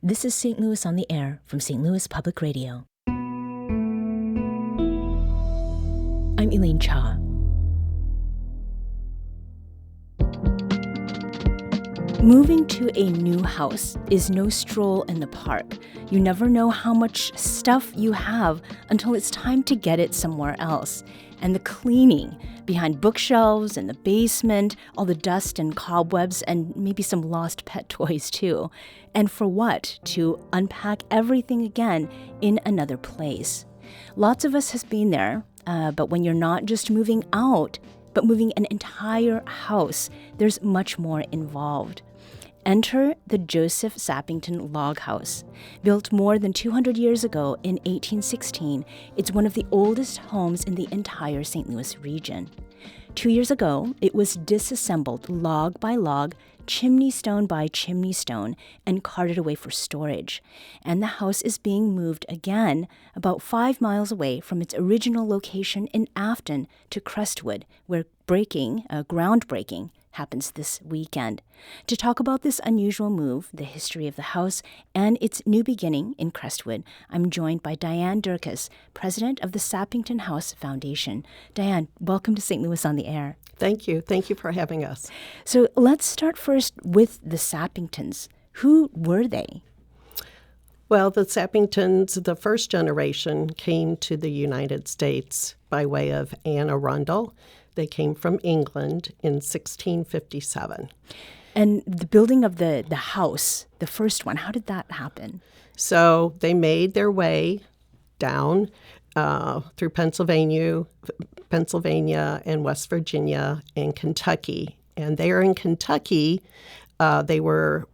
This is St. Louis on the Air from St. Louis Public Radio. I'm Elaine Cha. Moving to a new house is no stroll in the park. You never know how much stuff you have until it's time to get it somewhere else. And the cleaning behind bookshelves and the basement, all the dust and cobwebs, and maybe some lost pet toys too. And for what? To unpack everything again in another place. Lots of us have been there, but when you're not just moving out, but moving an entire house, there's much more involved. Enter the Joseph Sappington Log House. Built more than 200 years ago in 1816, it's one of the oldest homes in the entire St. Louis region. 2 years ago, it was disassembled log by log, chimney stone by chimney stone, and carted away for storage. And the house is being moved again about 5 miles away from its original location in Affton to Crestwood, where groundbreaking happens this weekend. To talk about this unusual move, the history of the house, and its new beginning in Crestwood, I'm joined by Dyann Dierkes, president of the Sappington House Foundation. Dyann, welcome to St. Louis on the Air. Thank you. Thank you for having us. So let's start first with the Sappingtons. Who were they? Well, the Sappingtons, the first generation, came to the United States by way of Anne Arundel. They came from England in 1657. And the building of the house, the first one, how did that happen? So they made their way down through Pennsylvania and West Virginia and Kentucky. And there in Kentucky, they were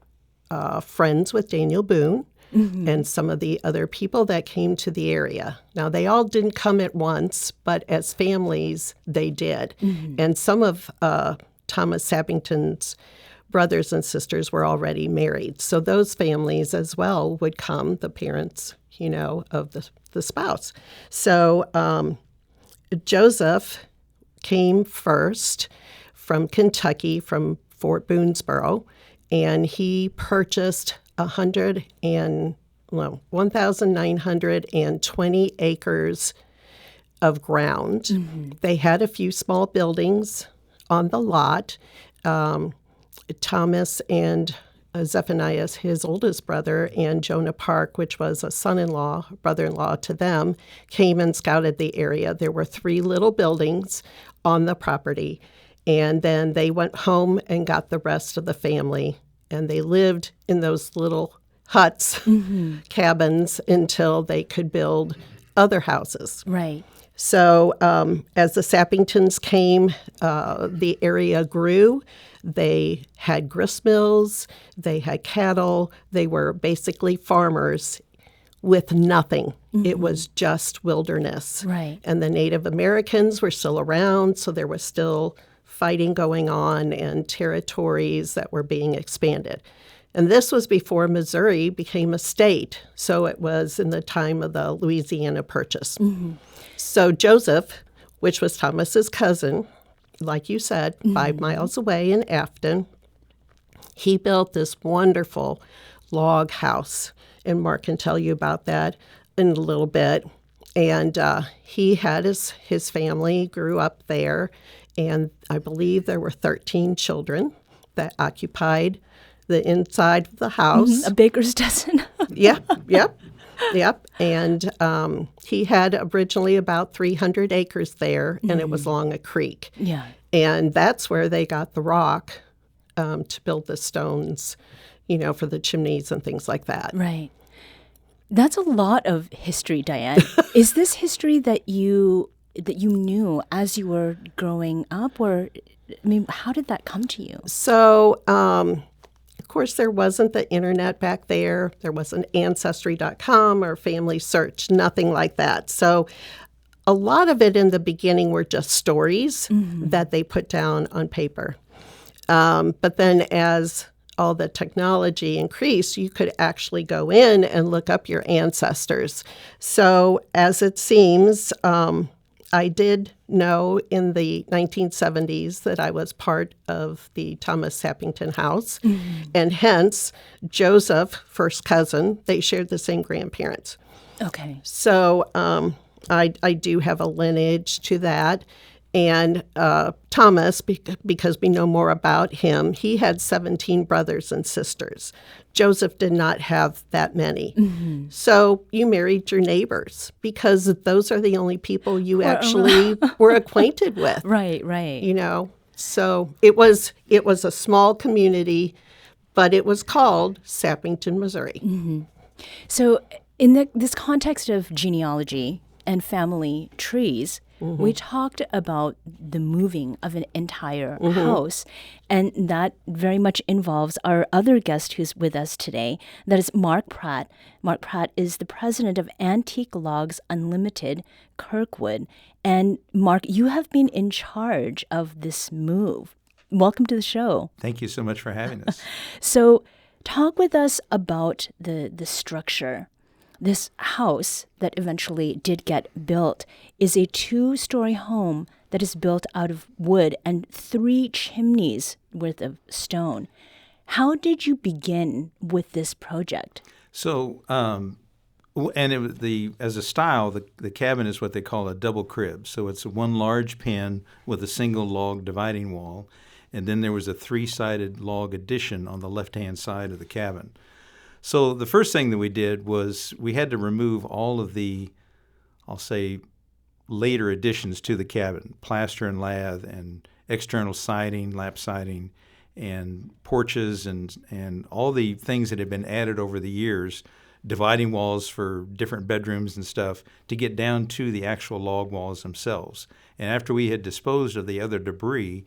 friends with Daniel Boone. Mm-hmm. And some of the other people that came to the area. Now, they all didn't come at once, but as families, they did. Mm-hmm. And some of Thomas Sappington's brothers and sisters were already married. So those families as well would come, the parents, of the spouse. So Joseph came first from Kentucky, from Fort Boonesboro, and he purchased 1,920 acres of ground. Mm-hmm. They had a few small buildings on the lot. Thomas and Zephaniah, his oldest brother, and Jonah Park, which was a brother-in-law to them, came and scouted the area. There were 3 little buildings on the property, and then they went home and got the rest of the family. And they lived in those little huts, mm-hmm. cabins, until they could build other houses. Right. So as the Sappingtons came, the area grew. They had grist mills. They had cattle. They were basically farmers with nothing. Mm-hmm. It was just wilderness. Right. And the Native Americans were still around, so there was still fighting going on and territories that were being expanded. And this was before Missouri became a state. So it was in the time of the Louisiana Purchase. Mm-hmm. So Joseph, which was Thomas's cousin, like you said, mm-hmm. 5 miles away in Affton, he built this wonderful log house. And Mark can tell you about that in a little bit. And he had his family grew up there. And I believe there were 13 children that occupied the inside of the house. Mm-hmm. A baker's dozen. Yep. And he had originally about 300 acres there, and it was along a creek. Yeah. And that's where they got the rock to build the stones, for the chimneys and things like that. Right. That's a lot of history, Dyann. Is this history that you knew as you were growing up, or how did that come to you? So, of course, there wasn't the internet back there. There wasn't Ancestry.com or Family Search, nothing like that. So a lot of it in the beginning were just stories mm-hmm. that they put down on paper. But then as all the technology increased, you could actually go in and look up your ancestors. So as it seems, I did know in the 1970s that I was part of the Thomas Sappington House, and hence Joseph, first cousin, they shared the same grandparents. Okay. So I do have a lineage to that. And Thomas, because we know more about him, he had 17 brothers and sisters. Joseph did not have that many. So you married your neighbors because those are the only people you actually were acquainted with. Right, right. You know, so it was a small community, but it was called Sappington, Missouri. So in this context of genealogy and family trees, we talked about the moving of an entire house, and that very much involves our other guest who's with us today. That is Mark Pratt. Mark Pratt is the president of Antique Logs Unlimited, Kirkwood. And Mark, you have been in charge of this move. Welcome to the show. Thank you so much for having us. So talk with us about the structure. This house that eventually did get built is a 2-story home that is built out of wood and 3 chimneys worth of stone. How did you begin with this project? So, and it was as a style, the cabin is what they call a double crib. So it's one large pen with a single log dividing wall, and then there was a 3-sided log addition on the left-hand side of the cabin. So the first thing that we did was we had to remove all of the, I'll say, later additions to the cabin, plaster and lath and external siding, lap siding, and porches and all the things that had been added over the years, dividing walls for different bedrooms and stuff, to get down to the actual log walls themselves. And after we had disposed of the other debris,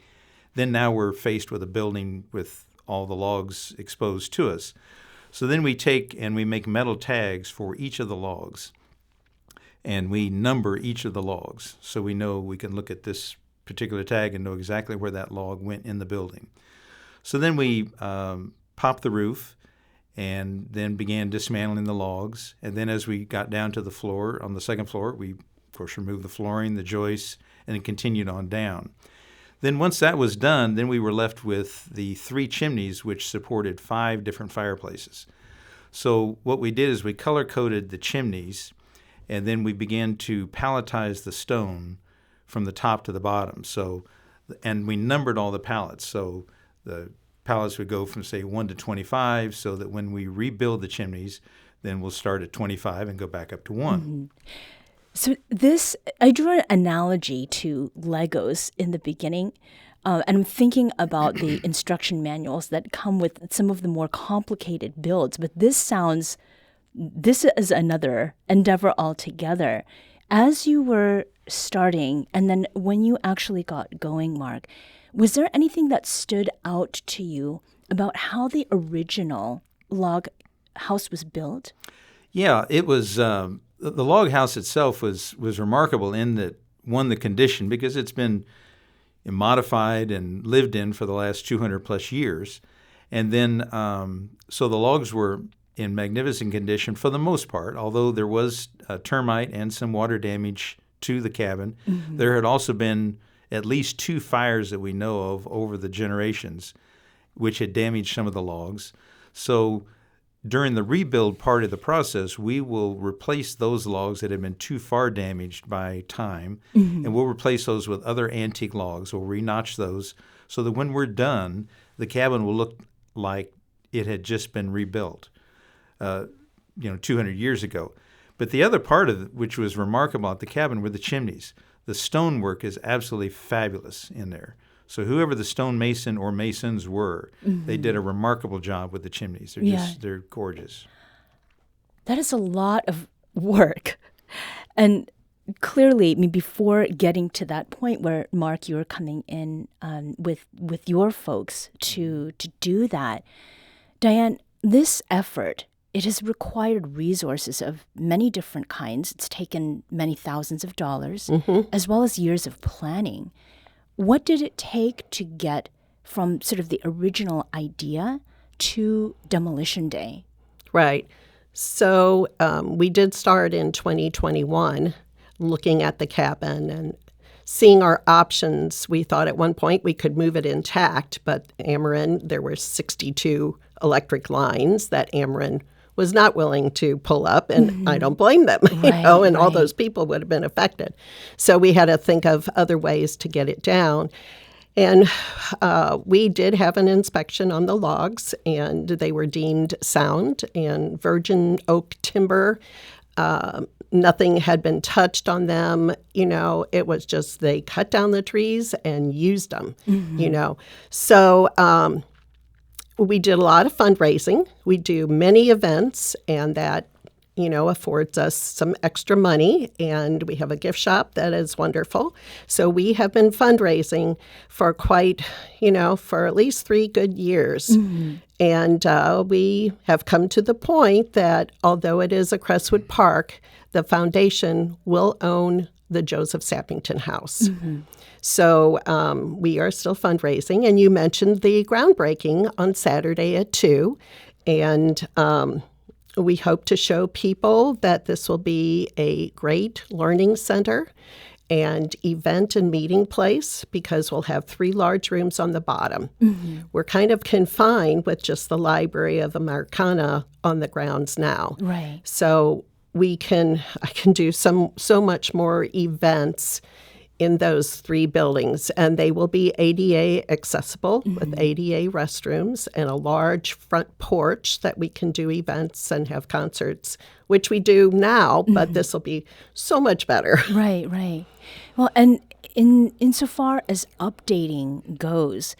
then now we're faced with a building with all the logs exposed to us. So then we take and we make metal tags for each of the logs, and we number each of the logs. So we know we can look at this particular tag and know exactly where that log went in the building. So then we popped the roof and then began dismantling the logs. And then as we got down to the floor, on the second floor, we, of course, removed the flooring, the joists, and then continued on down. Then once that was done, then we were left with the 3 chimneys, which supported 5 different fireplaces. So what we did is we color-coded the chimneys, and then we began to palletize the stone from the top to the bottom. So, and we numbered all the pallets. So the pallets would go from, say, 1 to 25, so that when we rebuild the chimneys, then we'll start at 25 and go back up to 1. So I drew an analogy to Legos in the beginning, and I'm thinking about the instruction manuals that come with some of the more complicated builds, but this is another endeavor altogether. As you were starting, and then when you actually got going, Mark, was there anything that stood out to you about how the original log house was built? Yeah, it was... The log house itself was remarkable in that, one, the condition, because it's been modified and lived in for the last 200 plus years. And then, so the logs were in magnificent condition for the most part, although there was termite and some water damage to the cabin. There had also been at least 2 fires that we know of over the generations, which had damaged some of the logs. So during the rebuild part of the process, we will replace those logs that have been too far damaged by time, and we'll replace those with other antique logs. We'll re-notch those so that when we're done, the cabin will look like it had just been rebuilt, 200 years ago. But the other part of it, which was remarkable at the cabin, were the chimneys. The stonework is absolutely fabulous in there. So whoever the stonemason or masons were, they did a remarkable job with the chimneys. They're gorgeous. That is a lot of work. And clearly, I mean, before getting to that point where, Mark, you were coming in with your folks to do that, Dyann, this effort, it has required resources of many different kinds. It's taken many thousands of dollars, as well as years of planning. What did it take to get from sort of the original idea to demolition day? Right. So we did start in 2021. looking at the cabin and seeing our options. We thought at one point we could move it intact, but Ameren, there were 62 electric lines that Ameren was not willing to pull up, and I don't blame them, and all those people would have been affected. So we had to think of other ways to get it down. And we did have an inspection on the logs, and they were deemed sound and virgin oak timber. Nothing had been touched on them. It was just they cut down the trees and used them, So we did a lot of fundraising. We do many events, and that affords us some extra money, and we have a gift shop that is wonderful. So we have been fundraising for for at least 3 good years. And we have come to the point that although it is a Crestwood Park, the foundation will own the Joseph Sappington House. So we are still fundraising. And you mentioned the groundbreaking on Saturday at 2. And we hope to show people that this will be a great learning center and event and meeting place because we'll have 3 large rooms on the bottom. We're kind of confined with just the Library of Americana on the grounds now. Right. So I can do so much more events in those 3 buildings, and they will be ADA accessible with ADA restrooms and a large front porch that we can do events and have concerts, which we do now, but this will be so much better. Right. Well, and insofar as updating goes,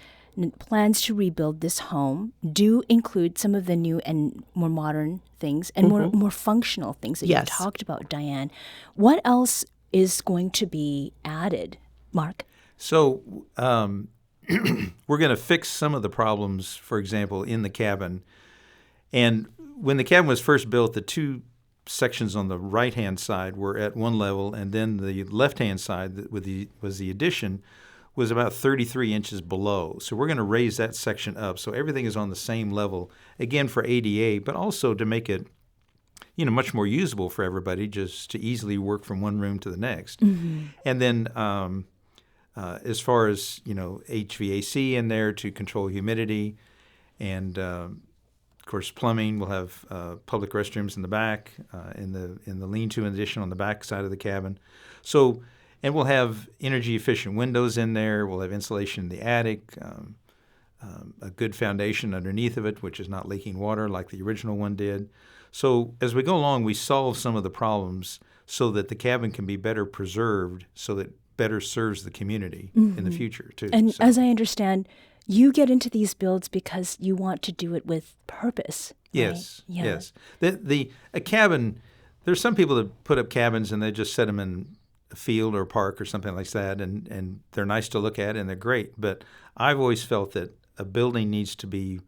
plans to rebuild this home do include some of the new and more modern things and more functional things that you've talked about, Dyann. What else is going to be added, Mark? So we're going to fix some of the problems, for example, in the cabin. And when the cabin was first built, the 2 sections on the right-hand side were at one level, and then the left-hand side was the addition was about 33 inches below. So we're going to raise that section up so everything is on the same level, again for ADA, but also to make it much more usable for everybody, just to easily work from one room to the next. And then as far as, HVAC in there to control humidity, and of course plumbing, we'll have public restrooms in the back, in the lean-to addition on the back side of the cabin. So, and we'll have energy-efficient windows in there. We'll have insulation in the attic, a good foundation underneath of it, which is not leaking water like the original one did. So as we go along, we solve some of the problems so that the cabin can be better preserved, so that better serves the community in the future, too. And as I understand, you get into these builds because you want to do it with purpose. Yes, right? yes. A cabin, there's some people that put up cabins and they just set them in a field or a park or something like that, and they're nice to look at and they're great. But I've always felt that a building needs to be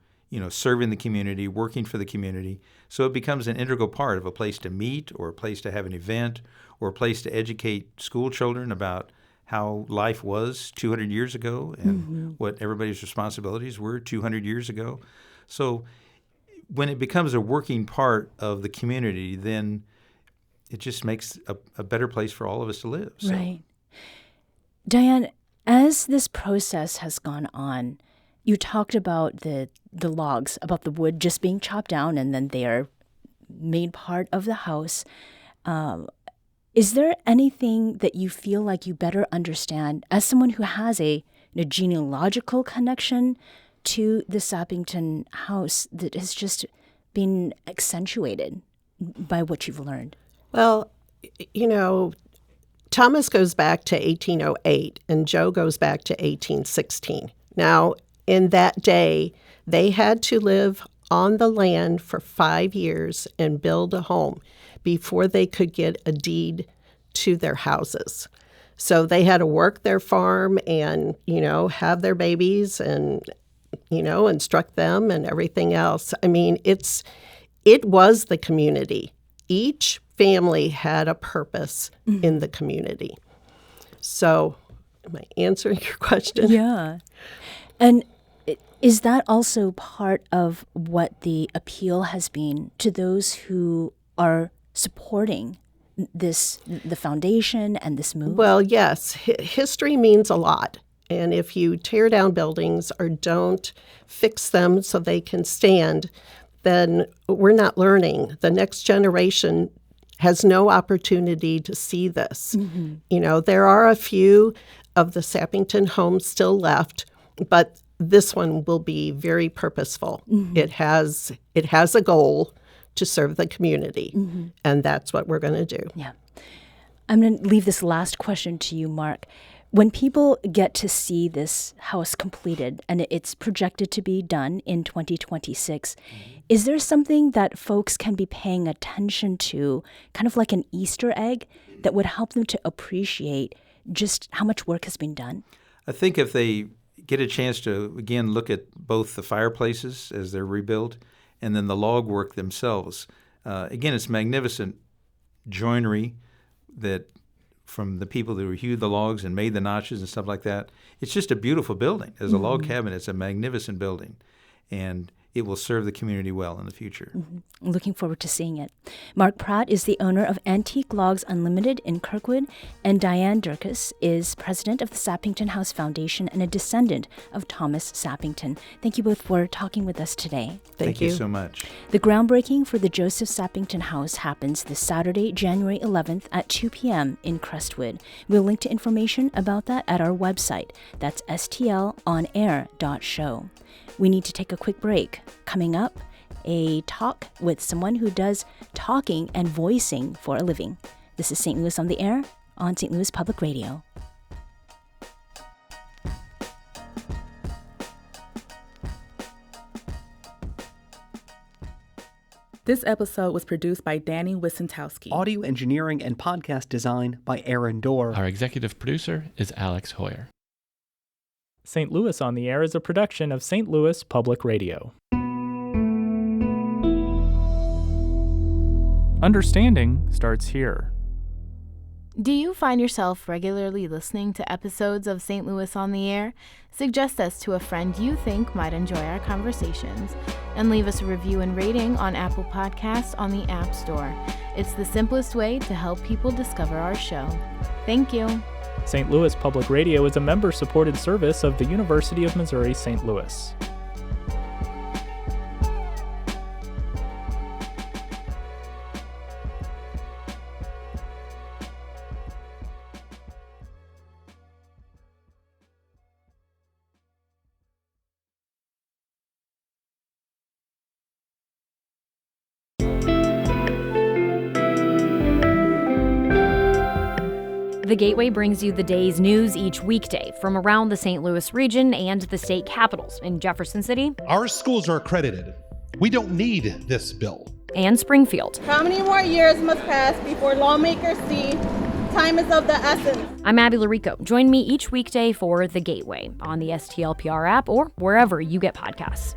serving the community, working for the community, so it becomes an integral part of a place to meet or a place to have an event or a place to educate school children about how life was 200 years ago and what everybody's responsibilities were 200 years ago. So when it becomes a working part of the community, then it just makes a better place for all of us to live. So. Right. Dyann, as this process has gone on, you talked about the logs, about the wood just being chopped down and then they are made part of the house. Is there anything that you feel like you better understand as someone who has a genealogical connection to the Sappington House that has just been accentuated by what you've learned? Well, Thomas goes back to 1808 and Joe goes back to 1816. Now, in that day, they had to live on the land for 5 years and build a home before they could get a deed to their houses. So they had to work their farm and, have their babies and, instruct them and everything else. I mean, it was the community. Each family had a purpose in the community. So am I answering your question? Yeah. And is that also part of what the appeal has been to those who are supporting the foundation and this move? Well, yes. History means a lot. And if you tear down buildings or don't fix them so they can stand, then we're not learning. The next generation has no opportunity to see this. Mm-hmm. You know, there are a few of the Sappington homes still left, but this one will be very purposeful. Mm-hmm. It has a goal to serve the community, mm-hmm. and that's what we're going to do. Yeah. I'm going to leave this last question to you, Mark. When people get to see this house completed, and it's projected to be done in 2026, is there something that folks can be paying attention to, kind of like an Easter egg, that would help them to appreciate just how much work has been done? I think if they get a chance to, again, look at both the fireplaces as they're rebuilt and then the log work themselves. Again, it's magnificent joinery that from the people who hewed the logs and made the notches and stuff like that. It's just a beautiful building. As a log cabin, it's a magnificent building, and it will serve the community well in the future. Mm-hmm. Looking forward to seeing it. Mark Pratt is the owner of Antique Logs Unlimited in Kirkwood, and Dyann Dierkes is president of the Sappington House Foundation and a descendant of Thomas Sappington. Thank you both for talking with us today. Thank you so much. The groundbreaking for the Joseph Sappington House happens this Saturday, January 11th at 2 p.m. in Crestwood. We'll link to information about that at our website. That's stlonair.show. We need to take a quick break. Coming up, a talk with someone who does talking and voicing for a living. This is St. Louis on the Air on St. Louis Public Radio. This episode was produced by Danny Wissentowski. Audio engineering and podcast design by Aaron Dorr. Our executive producer is Alex Hoyer. St. Louis on the Air is a production of St. Louis Public Radio. Understanding starts here. Do you find yourself regularly listening to episodes of St. Louis on the Air? Suggest us to a friend you think might enjoy our conversations, and leave us a review and rating on Apple Podcasts on the App Store. It's the simplest way to help people discover our show. Thank you. St. Louis Public Radio is a member-supported service of the University of Missouri St. Louis. The Gateway brings you the day's news each weekday from around the St. Louis region and the state capitals in Jefferson City. Our schools are accredited. We don't need this bill. And Springfield. How many more years must pass before lawmakers see time is of the essence? I'm Abby Larico. Join me each weekday for The Gateway on the STLPR app or wherever you get podcasts.